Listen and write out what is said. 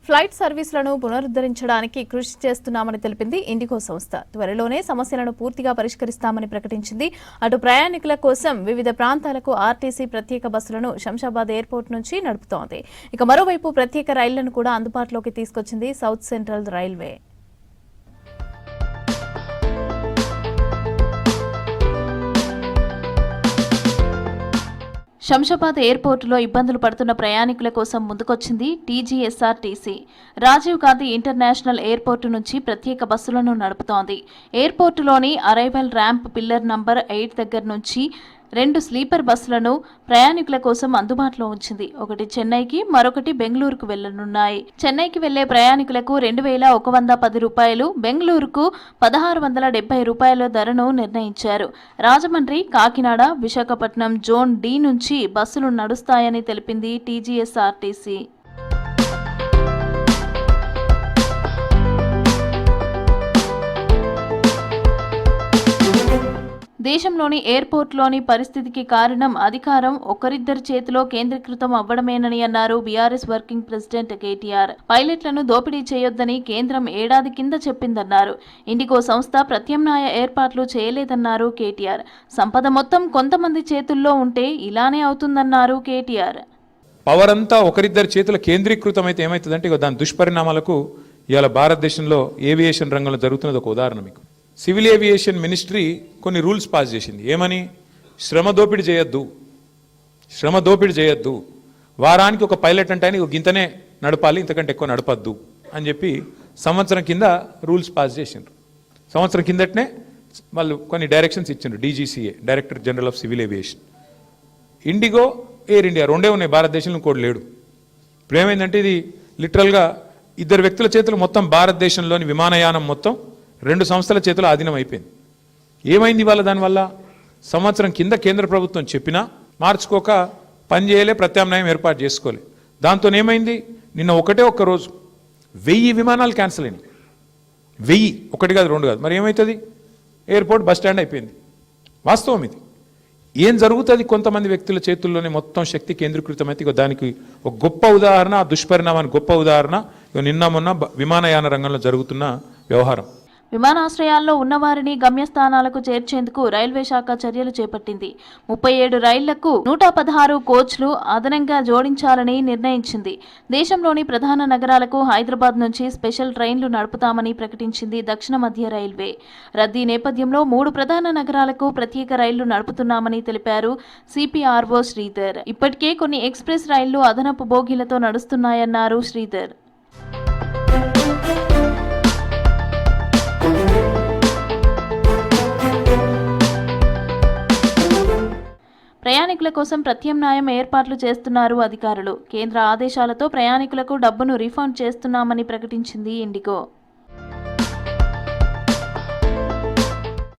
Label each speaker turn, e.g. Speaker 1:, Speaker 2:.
Speaker 1: Flight సర్వీసులను పునరుద్ధరించడానికి కృషి చేస్తున్నామని తెలిపింది ఇండిగో సంస్థ. త్వరలోనే సమస్యలను పూర్తిగా పరిష్కరిస్తామని ప్రకటించింది. అటు ప్రయాణికుల కోసం వివిధ ప్రాంతాలకు ఆర్టీసీ ప్రత్యేక బస్సులను శంషాబాద్ ఎయిర్పోర్ట్ నుంచి నడుపుతోంది. ఇక మరోవైపు ప్రత్యేక రైళ్లను కూడా అందుబాటులోకి తీసుకొచ్చింది సౌత్ సెంట్రల్ రైల్వే. శంషాబాద్ ఎయిర్పోర్టులో ఇబ్బందులు పడుతున్న ప్రయాణికుల కోసం ముందుకొచ్చింది TGSRTC. Rajiv Gandhi international airport నుంచి ప్రత్యేక బస్సులను నడుపుతోంది. ఎయిర్పోర్టులోని అరైవల్ ర్యాంప్ పిల్లర్ నంబర్ 8 దగ్గర నుంచి 2 స్లీపర్ బస్సులను ప్రయాణికుల కోసం అందుబాటులో ఉంచింది. ఒకటి చెన్నైకి, మరొకటి బెంగళూరుకు వెళ్లనున్నాయి. చెన్నైకి వెళ్లే ప్రయాణికులకు 2110 రూపాయలు, బెంగళూరుకు 1670 రూపాయల ధరను నిర్ణయించారు. రాజమండ్రి, కాకినాడ, విశాఖపట్నం జోన్ డి నుంచి బస్సులు నడుస్తాయని తెలిపింది టీజీఎస్ఆర్టీసీ. దేశంలోని ఎయిర్పోర్ట్లోని పరిస్థితికి కారణం అధికారం ఒకరిద్దరి చేతిలో కేంద్రీకృతం అవ్వడమేనని అన్నారు బీఆర్ఎస్ వర్కింగ్ ప్రెసిడెంట్ కేటీఆర్. పైలట్లను దోపిడీ చేయొద్దని కేంద్రం ఏడాది కింద చెప్పిందన్నారు. ఇండిగో సంస్థ ప్రత్యామ్నాయ ఏర్పాట్లు చేయలేదన్నారు కేటీఆర్. సంపద మొత్తం కొంతమంది చేతుల్లో ఉంటే ఇలానే అవుతుందన్నారు కేటీఆర్.
Speaker 2: పవర్ అంతా ఒకరిద్దరి చేతుల కేంద్రీకృతం అయితే ఏమవుతుందంటే దాని దుష్పరిణామాలకు ఇవాళ భారతదేశంలో ఏవియేషన్ రంగంలో జరుగుతున్నది ఒక ఉదాహరణ. మీకు సివిల్ ఏవియేషన్ మినిస్ట్రీ కొన్ని రూల్స్ పాస్ చేసింది. ఏమని? శ్రమ దోపిడీ చేయొద్దు, వారానికి ఒక పైలట్ అంటే ఆయన గింతనే నడపాలి, ఇంతకంటే ఎక్కువ నడపద్దు అని చెప్పి సంవత్సరం కింద రూల్స్ పాస్ చేసిండ్రు. సంవత్సరం కిందటనే వాళ్ళు కొన్ని డైరెక్షన్స్ ఇచ్చిండ్రు. DGCA, director general of civil aviation. IndiGo, air India రెండే ఉన్నాయి భారతదేశంలో, ఇంకోటి లేడు. ఇప్పుడు ఏమైందంటే ఇది లిటరల్గా 2 వ్యక్తుల చేతులు మొత్తం భారతదేశంలోని విమానయానం మొత్తం 2 సంస్థల చేతుల ఆధీనం అయిపోయింది. ఏమైంది ఇవాళ? దానివల్ల సంవత్సరం కింద కేంద్ర ప్రభుత్వం చెప్పినా మార్చుకోక పని చేయలే, ప్రత్యామ్నాయం ఏర్పాటు చేసుకోలే. దాంతో ఏమైంది? నిన్న ఒక్క రోజు 1000 విమానాలు క్యాన్సిల్ అయినాయి. 1000, 1 కాదు 2 కాదు. మరి ఏమవుతుంది? ఎయిర్పోర్ట్ బస్ స్టాండ్ అయిపోయింది. వాస్తవం ఇది. ఏం జరుగుతుంది? కొంతమంది వ్యక్తుల చేతుల్లోనే మొత్తం శక్తి కేంద్రీకృతమైతే దానికి ఒక గొప్ప ఉదాహరణ, ఆ దుష్పరిణామానికి గొప్ప ఉదాహరణ నిన్న మొన్న విమానయాన రంగంలో జరుగుతున్న వ్యవహారం.
Speaker 1: విమానాశ్రయాల్లో ఉన్నవారిని గమ్యస్థానాలకు చేర్చేందుకు రైల్వే శాఖ చర్యలు చేపట్టింది. 37 రైళ్లకు 116 కోచ్లు అదనంగా జోడించాలని నిర్ణయించింది. దేశంలోని ప్రధాన నగరాలకు హైదరాబాద్ నుంచి స్పెషల్ ట్రైన్లు నడుపుతామని ప్రకటించింది దక్షిణ మధ్య రైల్వే. రద్దీ నేపథ్యంలో 3 ప్రధాన నగరాలకు ప్రత్యేక రైళ్లు నడుపుతున్నామని తెలిపారు సిపిఆర్ఓ శ్రీధర్. ఇప్పటికే కొన్ని ఎక్స్ప్రెస్ రైళ్లు అదనపు బోగీలతో నడుస్తున్నాయన్నారు శ్రీధర్. ప్రయాణికుల కోసం ప్రత్యామ్నాయం ఏర్పాట్లు చేస్తున్నారు అధికారులు. కేంద్ర ఆదేశాలతో ప్రయాణికులకు డబ్బును రీఫండ్ చేస్తున్నామని ప్రకటించింది ఇండిగో.